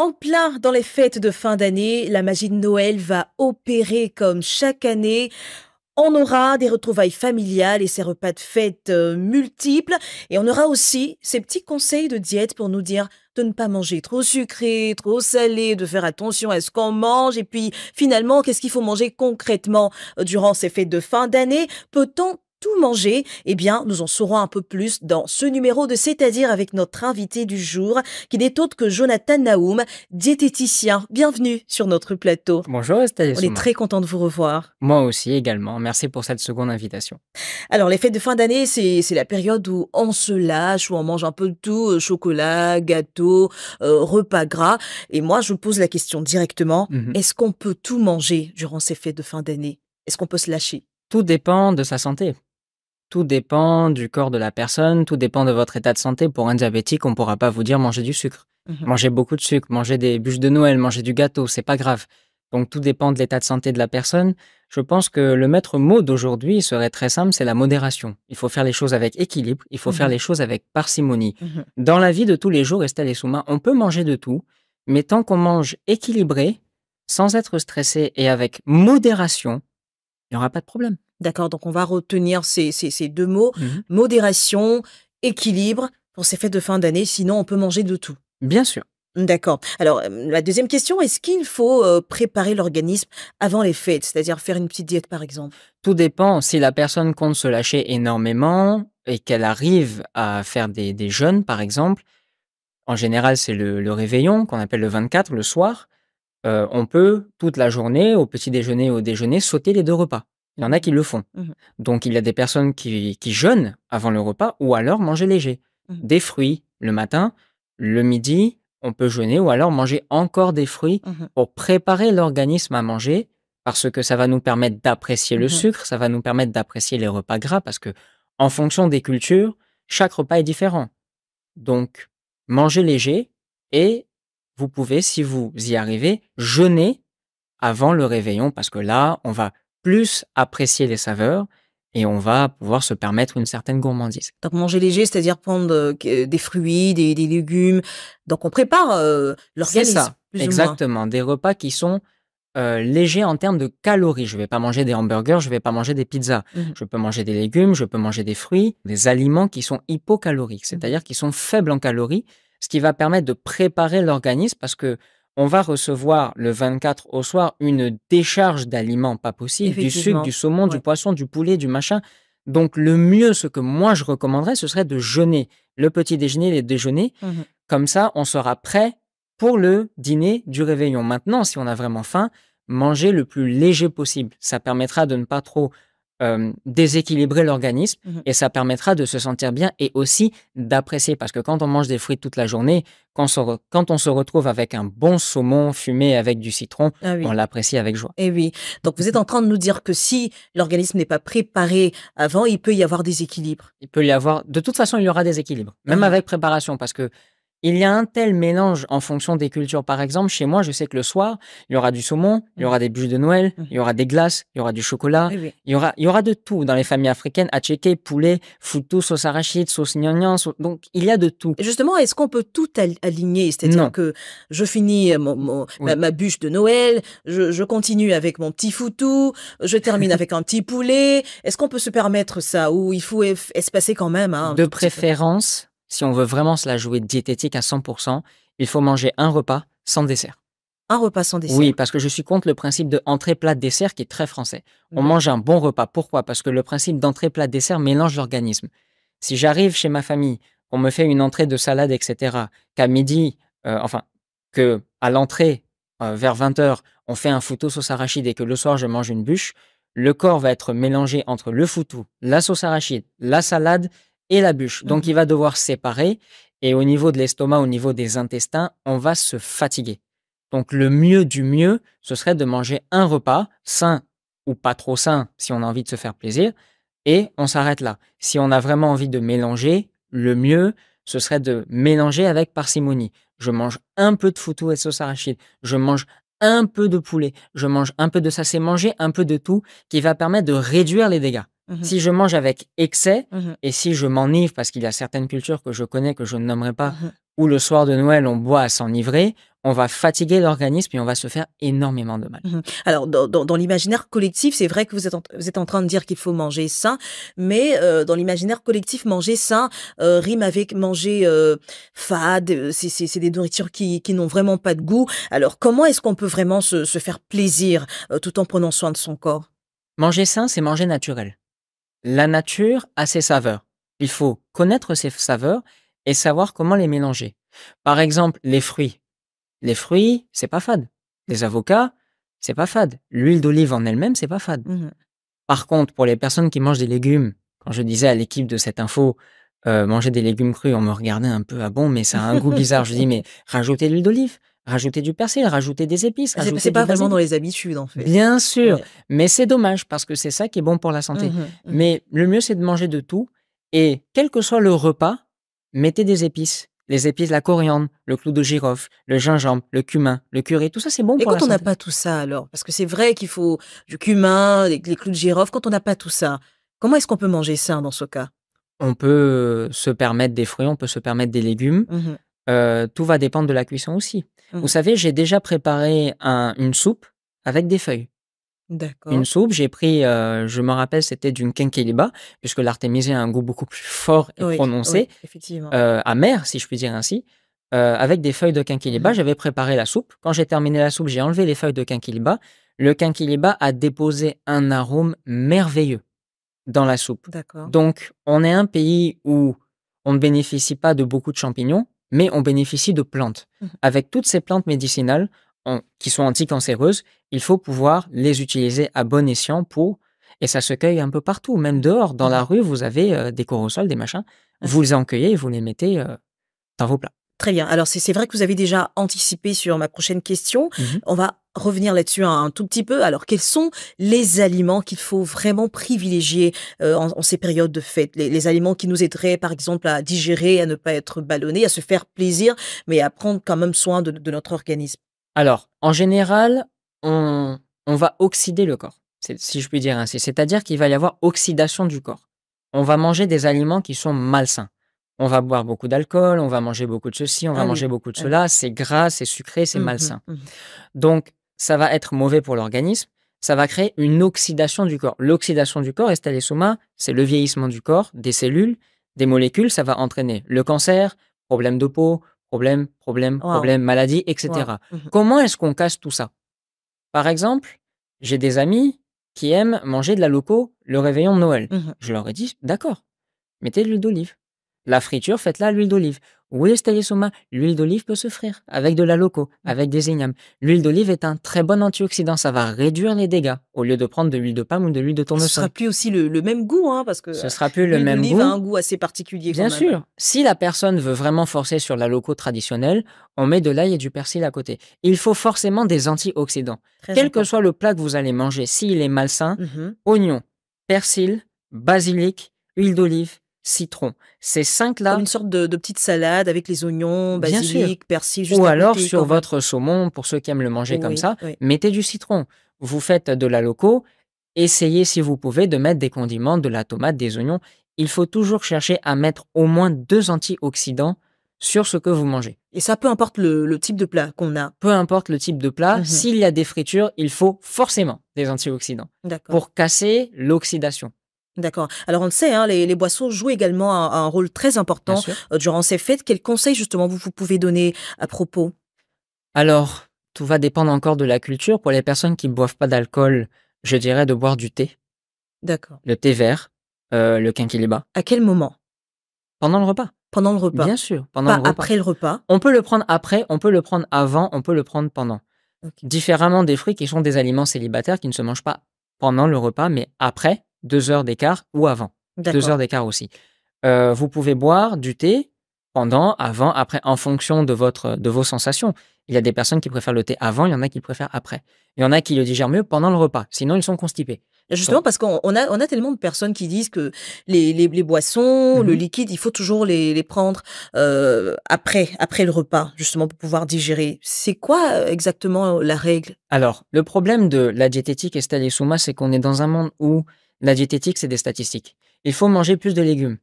En plein dans les fêtes de fin d'année, la magie de Noël va opérer comme chaque année. On aura des retrouvailles familiales et ces repas de fête multiples. Et on aura aussi ces petits conseils de diète pour nous dire de ne pas manger trop sucré, trop salé, de faire attention à ce qu'on mange. Et puis finalement, qu'est-ce qu'il faut manger concrètement durant ces fêtes de fin d'année? Peut-on tout manger? Eh bien, nous en saurons un peu plus dans ce numéro de C'est-à-dire avec notre invité du jour, qui n'est autre que Jonathan Naoum, diététicien. Bienvenue sur notre plateau. Bonjour Estelle On est Souma. très content de vous revoir. Moi aussi également. Merci pour cette seconde invitation. Alors, les fêtes de fin d'année, c'est la période où on se lâche, où on mange un peu de tout, chocolat, gâteau, repas gras. Et moi, je pose la question directement, Mhm. est-ce qu'on peut tout manger durant ces fêtes de fin d'année? Est-ce qu'on peut se lâcher? Tout dépend de sa santé. Tout dépend du corps de la personne, tout dépend de votre état de santé. Pour un diabétique, on ne pourra pas vous dire manger du sucre. Mhm. Manger beaucoup de sucre, manger des bûches de Noël, manger du gâteau, c'est pas grave. Donc tout dépend de l'état de santé de la personne. Je pense que le maître mot d'aujourd'hui serait très simple, c'est la modération. Il faut faire les choses avec équilibre, il faut faire Mhm. les choses avec parcimonie. Mhm. Dans la vie de tous les jours, Estelle et Souma, on peut manger de tout, mais tant qu'on mange équilibré, sans être stressé et avec modération, il n'y aura pas de problème. D'accord, donc on va retenir ces deux mots, Mhm. modération, équilibre, pour ces fêtes de fin d'année, sinon on peut manger de tout. Bien sûr. D'accord. Alors, la deuxième question, est-ce qu'il faut préparer l'organisme avant les fêtes, c'est-à-dire faire une petite diète par exemple? Tout dépend si la personne compte se lâcher énormément et qu'elle arrive à faire des jeûnes, par exemple. En général, c'est le réveillon qu'on appelle le 24, le soir. On peut, toute la journée, au petit déjeuner, au déjeuner, sauter les deux repas. Il y en a qui le font. Mmh. Donc, il y a des personnes qui jeûnent avant le repas ou alors manger léger. Mmh. Des fruits le matin, le midi, on peut jeûner ou alors manger encore des fruits Mmh. pour préparer l'organisme à manger parce que ça va nous permettre d'apprécier le Mmh. sucre, ça va nous permettre d'apprécier les repas gras parce que, en fonction des cultures, chaque repas est différent. Donc, mangez léger et vous pouvez, si vous y arrivez, jeûner avant le réveillon parce que là, on va plus apprécier les saveurs et on va pouvoir se permettre une certaine gourmandise. Donc manger léger, c'est-à-dire prendre, des fruits, des légumes, donc on prépare, C'est l'organisme, ça, plus ou moins? exactement. Des repas qui sont légers en termes de calories. Je ne vais pas manger des hamburgers, je ne vais pas manger des pizzas. Mmh. Je peux manger des légumes, je peux manger des fruits, des aliments qui sont hypocaloriques, Mmh. c'est-à-dire qui sont faibles en calories, ce qui va permettre de préparer l'organisme parce que on va recevoir le 24 au soir une décharge d'aliments pas possible, du sucre, du Effectivement, saumon, du ouais. poisson, du poulet, du machin. Donc le mieux, ce que moi je recommanderais, ce serait de jeûner le petit déjeuner, les déjeuners. Mmh. Comme ça, on sera prêt pour le dîner du réveillon. Maintenant, si on a vraiment faim, manger le plus léger possible. Ça permettra de ne pas trop déséquilibrer l'organisme Mmh. et ça permettra de se sentir bien et aussi d'apprécier. Parce que quand on mange des fruits toute la journée, quand on se retrouve avec un bon saumon fumé avec du citron, Ah on oui. l'apprécie avec joie. Eh oui. Donc vous êtes en train de nous dire que si l'organisme n'est pas préparé avant, il peut y avoir des équilibres? Il peut y avoir, de toute façon, il y aura des équilibres, même Ah. avec préparation, parce que il y a un tel mélange en fonction des cultures. Par exemple, chez moi, je sais que le soir, il y aura du saumon, il y Mmh. aura des bûches de Noël, il y Mmh. aura des glaces, il y aura du chocolat, Oui, oui. il y aura de tout. Dans les familles africaines, attiéké, poulet, foutou, sauce arachide, sauce gnangnan, donc il y a de tout. Et justement, est-ce qu'on peut tout aligner? C'est-à-dire Non, que je finis ma, oui. ma bûche de Noël, je continue avec mon petit foutou, je termine avec un petit poulet. Est-ce qu'on peut se permettre ça? Ou il faut espacer quand même, hein, un De tout petit peu? préférence, si on veut vraiment se la jouer diététique à 100%, il faut manger un repas sans dessert. Un repas sans Oui, dessert. parce que je suis contre le principe de entrée, plat, dessert qui est très français. On D'accord. mange un bon repas. Pourquoi? Parce que le principe d'entrée, plat, dessert mélange l'organisme. Si j'arrive chez ma famille, on me fait une entrée de salade, etc., qu'à midi, enfin, que à l'entrée, vers 20 h, on fait un foutou sauce arachide et que le soir, je mange une bûche, le corps va être mélangé entre le foutou, la sauce arachide, la salade et la bûche. Donc, Mmh. il va devoir séparer et au niveau de l'estomac, au niveau des intestins, on va se fatiguer. Donc, le mieux du mieux, ce serait de manger un repas, sain ou pas trop sain si on a envie de se faire plaisir, et on s'arrête là. Si on a vraiment envie de mélanger, le mieux, ce serait de mélanger avec parcimonie. Je mange un peu de foutou et de sauce arachide, je mange un peu de poulet, je mange un peu de ça, c'est manger un peu de tout qui va permettre de réduire les dégâts. Mmh. Si je mange avec excès, Mmh. et si je m'enivre, parce qu'il y a certaines cultures que je connais, que je ne nommerai pas, Mmh. où le soir de Noël, on boit à s'enivrer, on va fatiguer l'organisme et on va se faire énormément de mal. Alors dans l'imaginaire collectif, c'est vrai que vous êtes en train de dire qu'il faut manger sain, mais dans l'imaginaire collectif, manger sain, rime avec manger, fade, c'est des nourritures qui n'ont vraiment pas de goût. Alors comment est-ce qu'on peut vraiment se faire plaisir, tout en prenant soin de son corps? Manger sain, c'est manger naturel. La nature a ses saveurs. Il faut connaître ces saveurs et savoir comment les mélanger. Par exemple, les fruits. Les fruits, c'est pas fade. Les avocats, c'est pas fade. L'huile d'olive en elle-même, c'est pas fade. Mmh. Par contre, pour les personnes qui mangent des légumes, quand je disais à l'équipe de cette info, manger des légumes crus, on me regardait un peu, ah bon, mais ça a un goût bizarre. Je dis, mais rajoutez de l'huile d'olive, rajoutez du persil, rajoutez des épices, C'est rajoutez du pas vraiment dans basilic. les habitudes, en fait. Bien sûr, Ouais. mais c'est dommage parce que c'est ça qui est bon pour la santé. Mmh. Mais le mieux, c'est de manger de tout et quel que soit le repas, mettez des épices. Les épices, la coriandre, le clou de girofle, le gingembre, le cumin, le curry, tout ça, c'est bon Et pour la quand on n'a santé. pas tout ça alors? Parce que c'est vrai qu'il faut du cumin, les clous de girofle, quand on n'a pas tout ça, comment est-ce qu'on peut manger sain dans ce cas? On peut se permettre des fruits, on peut se permettre des légumes. Mmh. Tout va dépendre de la cuisson aussi. Vous Mmh. savez, j'ai déjà préparé une soupe avec des feuilles. Une D'accord. soupe, j'ai pris, je me rappelle, c'était d'une quinquiliba, puisque l'artémisia a un goût beaucoup plus fort et Oui, oui, prononcé, effectivement. amer, si je puis dire ainsi. Avec des feuilles de quinquiliba, Mmh. j'avais préparé la soupe. Quand j'ai terminé la soupe, j'ai enlevé les feuilles de quinquiliba. Le quinquiliba a déposé un arôme merveilleux dans la soupe. D'accord. Donc, on est un pays où on ne bénéficie pas de beaucoup de champignons, mais on bénéficie de plantes. Mmh. Avec toutes ces plantes médicinales qui sont anticancéreuses, il faut pouvoir les utiliser à bon escient pour... Et ça se cueille un peu partout, même dehors, dans la Mmh. rue, vous avez des corosols, des machins. Ah, Vous les en cueillez et vous les mettez dans vos plats. très bien. Alors c'est vrai que vous avez déjà anticipé sur ma prochaine question. Mhm. On va revenir là-dessus un tout petit peu. Alors quels sont les aliments qu'il faut vraiment privilégier, en ces périodes de fête? Les aliments qui nous aideraient, par exemple, à digérer, à ne pas être ballonnés, à se faire plaisir, mais à prendre quand même soin de notre organisme? Alors, en général, on va oxyder le corps, si je puis dire ainsi. C'est-à-dire qu'il va y avoir oxydation du corps. On va manger des aliments qui sont malsains. On va boire beaucoup d'alcool, on va manger beaucoup de ceci, on va Ah manger oui, beaucoup de ah oui. cela. C'est gras, c'est sucré, c'est Mmh mh. malsain. Mmh. Donc, ça va être mauvais pour l'organisme. Ça va créer une oxydation du corps. L'oxydation du corps, Estelle Souma, c'est le vieillissement du corps, des cellules, des molécules. Ça va entraîner le cancer, problème de peau, Waouh, maladie, waouh. etc. Mmh. Comment est-ce qu'on casse tout ça? Par exemple, j'ai des amis qui aiment manger de la loco le réveillon de Noël. Mmh. Je leur ai dit, d'accord, mettez de l'huile d'olive. La friture, faites-la à l'huile d'olive. Oui, Soma, l'huile d'olive peut se frire avec de la loco, Mmh. avec des ignames. L'huile d'olive est un très bon antioxydant, ça va réduire les dégâts au lieu de prendre de l'huile de palme ou de l'huile de Et ce sera tournesol. plus aussi le même goût, hein, parce que, Ce sera plus le l'huile même d'olive a goût. un goût assez particulier quand Bien même. sûr, si la personne veut vraiment forcer sur la loco traditionnelle, on met de l'ail et du persil à côté. Il faut forcément des antioxydants. Très Quel que soit important. le plat que vous allez manger, s'il est malsain, Mmh. oignon, persil, basilic, huile d'olive, citron. Ces Comme cinq-là, une sorte de petite salade avec les oignons, bien sûr. basilic, persil juste Ou à alors côté sur quand même. votre saumon, pour ceux qui aiment le manger comme Oui, ça, oui. mettez du citron. Vous faites de la loco, essayez si vous pouvez de mettre des condiments, de la tomate, des oignons. Il faut toujours chercher à mettre au moins 2 antioxydants sur ce que vous mangez. Et ça, peu importe le type de plat qu'on a. Peu importe le type de plat, Mmh. s'il y a des fritures, il faut forcément des antioxydants D'accord, pour casser l'oxydation, d'accord. Alors on le sait, hein, les boissons jouent également un rôle très bien important, sûr. durant ces fêtes. Quels conseils justement vous pouvez donner à propos? Alors, tout va dépendre encore de la culture. Pour les personnes qui ne boivent pas d'alcool, je dirais de boire du thé, D'accord. le thé vert, le quinquiliba, À quel moment? pendant le repas. Pendant le repas? Bien sûr, pendant Pas le repas. après le repas? On peut le prendre après, on peut le prendre avant, on peut le prendre pendant. OK. Différemment des fruits qui sont des aliments célibataires qui ne se mangent pas pendant le repas, mais après, 2 heures d'écart ou avant. 2 heures D'accord. d'écart aussi. Vous pouvez boire du thé pendant, avant, après, en fonction de vos sensations. Il y a des personnes qui préfèrent le thé avant, il y en a qui le préfèrent après. Il y en a qui le digèrent mieux pendant le repas, sinon ils sont constipés. Justement Donc, parce qu'on a tellement de personnes qui disent que les boissons, le mhm. liquide, il faut toujours les prendre, après le repas, justement pour pouvoir digérer. C'est quoi, exactement, la règle? Alors, le problème de la diététique Estelle et Souma, c'est qu'on est dans un monde où la diététique, c'est des statistiques. Il faut manger plus de légumes.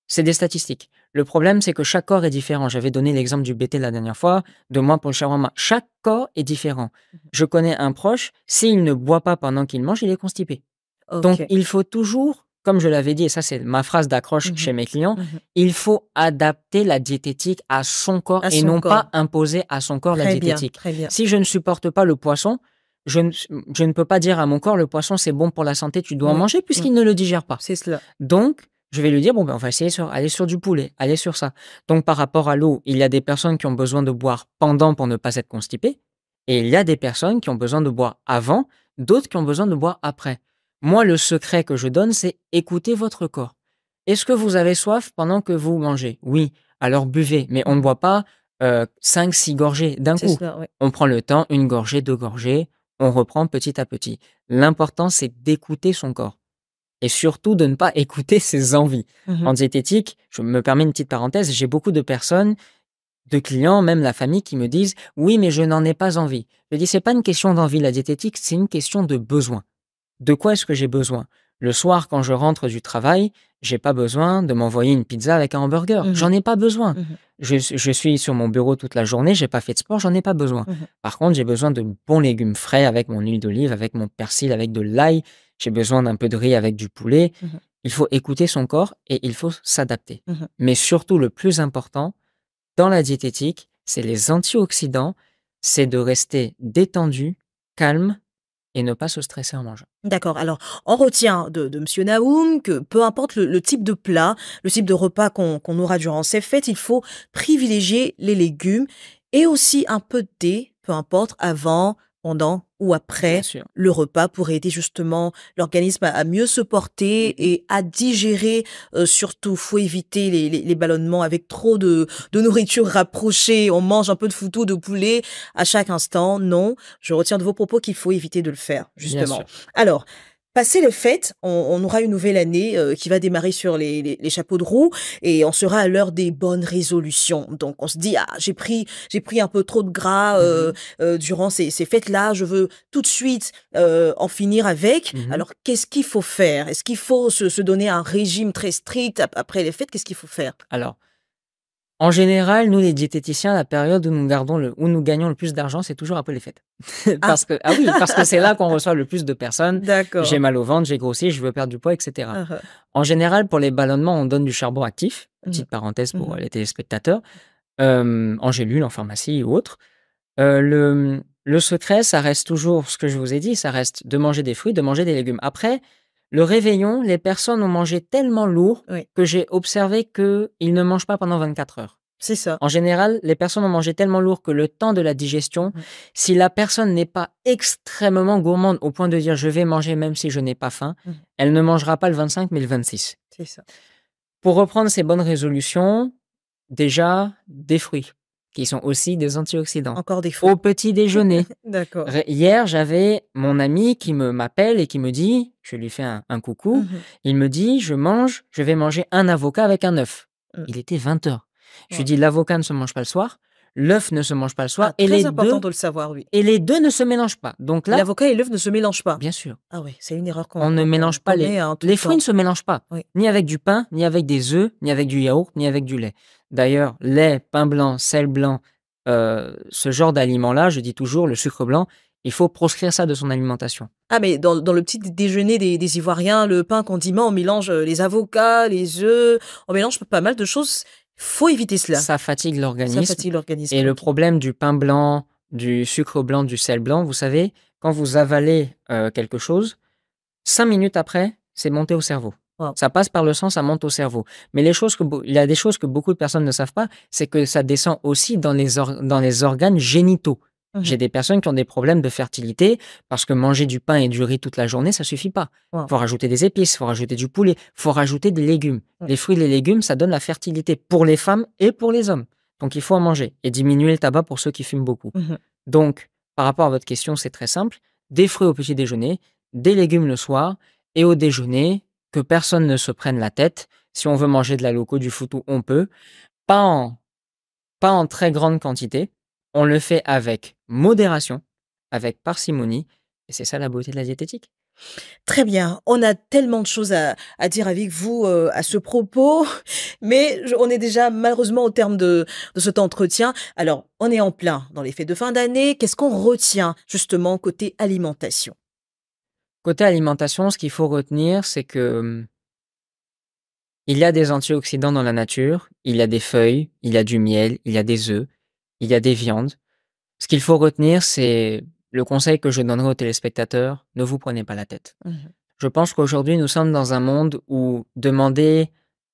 C'est des statistiques. Le problème, c'est que chaque corps est différent. J'avais donné l'exemple du BT la dernière fois, de moi pour le shawarma. Chaque corps est différent. Je connais un proche, s'il ne boit pas pendant qu'il mange, il est constipé. Donc, OK. il faut toujours, comme je l'avais dit, et ça c'est ma phrase d'accroche Mmh. chez mes clients, Mmh. il faut adapter la diététique à son corps À et son non pas corps. imposer à son corps la Très bien, diététique. très bien. Si je ne supporte pas le poisson, je ne peux pas dire à mon corps, le poisson c'est bon pour la santé, tu dois en Oui. manger Mmh. puisqu'il ne le digère pas. C'est cela. Donc, je vais lui dire, bon, ben, on va essayer aller sur du poulet, aller sur ça. Donc, par rapport à l'eau, il y a des personnes qui ont besoin de boire pendant pour ne pas être constipées. Et il y a des personnes qui ont besoin de boire avant, d'autres qui ont besoin de boire après. Moi, le secret que je donne, c'est écoutez votre corps. Est-ce que vous avez soif pendant que vous mangez? Oui, alors buvez, mais on ne boit pas 5-6 gorgées d'un C'est coup. cela, oui. On prend le temps, une gorgée, deux gorgées, on reprend petit à petit. L'important, c'est d'écouter son corps et surtout de ne pas écouter ses envies. Mmh. En diététique, je me permets une petite parenthèse, j'ai beaucoup de personnes, de clients, même la famille, qui me disent: «Oui, mais je n'en ai pas envie». Je dis: «C'est pas une question d'envie, la diététique, c'est une question de besoin». De quoi est-ce que j'ai besoin? Le soir, quand je rentre du travail, j'ai pas besoin de m'envoyer une pizza avec un hamburger. Mmh. J'en ai pas besoin. Mmh. Je suis sur mon bureau toute la journée, j'ai pas fait de sport, j'en ai pas besoin. Mmh. Par contre, j'ai besoin de bons légumes frais avec mon huile d'olive, avec mon persil, avec de l'ail. J'ai besoin d'un peu de riz avec du poulet. Mmh. Il faut écouter son corps et il faut s'adapter. Mmh. Mais surtout, le plus important dans la diététique, c'est les antioxydants, c'est de rester détendu, calme et ne pas se stresser en mangeant. D'accord. Alors, on retient de monsieur Naoum que peu importe le type de plat, le type de repas qu'on aura durant ces fêtes, il faut privilégier les légumes et aussi un peu de thé, peu importe, avant, pendant ou Bien après sûr. le repas pour aider justement l'organisme à mieux se porter et à digérer, surtout. Faut éviter les ballonnements avec trop de nourriture rapprochée. On mange un peu de foutou, de poulet à chaque instant. Non, je retiens de vos propos qu'il faut éviter de le faire, Bien justement. sûr. Alors, passé les fêtes, on aura une nouvelle année, qui va démarrer sur les chapeaux de roue et on sera à l'heure des bonnes résolutions. Donc on se dit: «Ah, j'ai pris un peu trop de gras, durant ces fêtes-là, je veux tout de suite, en finir avec». Mmh. Alors qu'est-ce qu'il faut faire? Est-ce qu'il faut se donner un régime très strict après les fêtes? Qu'est-ce qu'il faut faire? Alors, en général, nous les diététiciens, la période où nous gagnons le plus d'argent, c'est toujours après les fêtes. Ah! Parce que ah oui, parce que c'est là qu'on reçoit le plus de personnes. J'ai D'accord. mal au ventre, j'ai grossi, je veux perdre du poids, et cetera. Mmh mh. En général, pour les ballonnements, on donne du charbon actif. Mmh. Petite parenthèse pour, Mmh. les téléspectateurs, en gélules, en pharmacie ou autre. Le secret, ça reste toujours ce que je vous ai dit, ça reste de manger des fruits, de manger des légumes. Après, le réveillon, les personnes ont mangé tellement lourd Oui, que j'ai observé qu'ils ne mangent pas pendant 24 heures. c'est ça. En général, les personnes ont mangé tellement lourd que le temps de la digestion, Mmh. si la personne n'est pas extrêmement gourmande au point de dire: «Je vais manger même si je n'ai pas faim», Mmh. elle ne mangera pas le 25 mais le 26. C'est ça. Pour reprendre ces bonnes résolutions, déjà des fruits qui sont aussi des antioxydants. Encore des fruits. Au petit déjeuner, D'accord. hier, j'avais mon ami qui m'appelle et qui me dit, je lui fais un coucou, Mmh. il me dit: Je vais manger un avocat avec un œuf». Mmh. Il était 20 heures. Je lui Waouh. dis: «L'avocat ne se mange pas le soir, l'œuf ne se mange pas le soir Ah, très important de le savoir, oui. et les 2 ne se mélangent pas». Donc là, L'avocat et l'œuf ne se mélangent pas? bien sûr, Ah oui, c'est une erreur on ne mélange pas commet, hein, tout le les fruits temps. ne se mélangent pas, Oui. ni avec du pain, ni avec des œufs, ni avec du yaourt, ni avec du lait. D'ailleurs, lait, pain blanc, sel blanc, ce genre d'aliments-là, je dis toujours le sucre blanc, il faut proscrire ça de son alimentation. Ah mais dans le petit déjeuner des Ivoiriens, le pain condiment, on mélange, les avocats, les œufs, on mélange pas mal de choses. Faut éviter cela. Ça fatigue Ça l'organisme fatigue l'organisme. et le OK. problème du pain blanc, du sucre blanc, du sel blanc, vous savez, quand vous avalez, quelque chose, 5 minutes après, c'est monté au cerveau. Waouh. Ça passe par le sang, ça monte au cerveau. Mais il y a des choses que beaucoup de personnes ne savent pas, c'est que ça descend aussi dans les organes génitaux. Mmh. J'ai des personnes qui ont des problèmes de fertilité parce que manger du pain et du riz toute la journée, ça suffit pas. Waouh. Faut rajouter des épices, faut rajouter du poulet, faut rajouter des légumes. Mmh. Les fruits et les légumes, ça donne la fertilité pour les femmes et pour les hommes. Donc il faut en manger et diminuer le tabac pour ceux qui fument beaucoup. Mmh. Donc, par rapport à votre question, c'est très simple. Des fruits au petit déjeuner, des légumes le soir et au déjeuner, que personne ne se prenne la tête. Si on veut manger de la loco, du foutou, on peut. Pas en, pas en très grande quantité. On le fait avec modération, avec parcimonie. Et c'est ça la beauté de la diététique. Très bien, on a tellement de choses à dire avec vous, à ce propos, mais on est déjà malheureusement au terme de cet entretien. Alors, on est en plein dans les fêtes de fin d'année. Qu'est-ce qu'on retient justement côté alimentation? Côté alimentation, ce qu'il faut retenir, c'est que il y a des antioxydants dans la nature, il y a des feuilles, il y a du miel, il y a des œufs, il y a des viandes. Ce qu'il faut retenir, c'est le conseil que je donnerai aux téléspectateurs, ne vous prenez pas la tête. Mmh. Je pense qu'aujourd'hui, nous sommes dans un monde où demander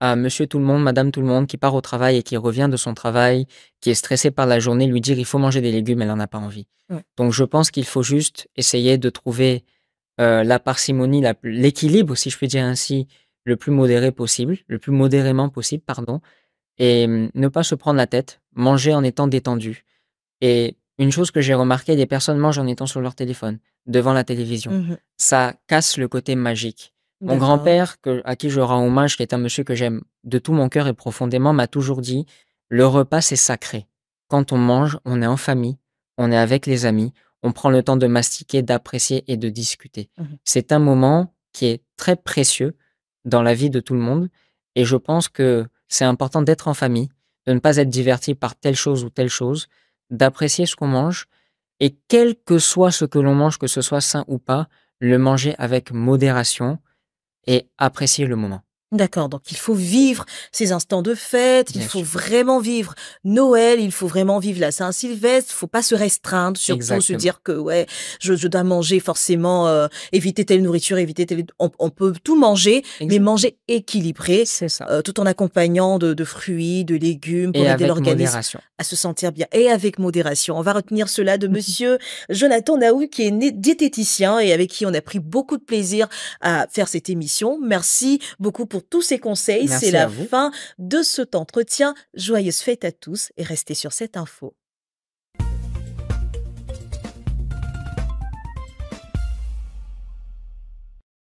à monsieur tout le monde, madame tout le monde, qui part au travail et qui revient de son travail, qui est stressé par la journée, lui dire il faut manger des légumes, elle n'en a pas envie. Ouais. Donc je pense qu'il faut juste essayer de trouver la parcimonie, l'équilibre, si je puis dire ainsi, le plus modéré possible, le plus modérément possible, pardon, et ne pas se prendre la tête, manger en étant détendu. Et une chose que j'ai remarqué, des personnes mangent en étant sur leur téléphone, devant la télévision. Mmh. Ça casse le côté magique. Mon D'accord. grand-père, à qui je rends hommage, qui est un monsieur que j'aime de tout mon cœur et profondément, m'a toujours dit, le repas, c'est sacré. Quand on mange, on est en famille, on est avec les amis, on prend le temps de mastiquer, d'apprécier et de discuter. Mmh. C'est un moment qui est très précieux dans la vie de tout le monde. Et je pense que c'est important d'être en famille, de ne pas être diverti par telle chose ou telle chose, d'apprécier ce qu'on mange et quel que soit ce que l'on mange, que ce soit sain ou pas, le manger avec modération et apprécier le moment. D'accord, donc il faut vivre ces instants de fête, il Bien faut sûr. vraiment vivre Noël, il faut vraiment vivre la Saint-Sylvestre, faut pas se restreindre, surtout se Exactement. dire que ouais, je dois manger forcément, éviter telle nourriture, éviter telle on peut tout manger, mais Exactement. manger équilibré, C'est ça. tout en accompagnant de fruits, de légumes Et pour aider avec l'organisme modération. à se sentir bien et avec modération. On va retenir cela de monsieur Jonathan Naoui qui est diététicien et avec qui on a pris beaucoup de plaisir à faire cette émission. Merci beaucoup pour tous ces conseils. C'est Merci à la vous. fin de cet entretien. Joyeuses fêtes à tous et restez sur cette info.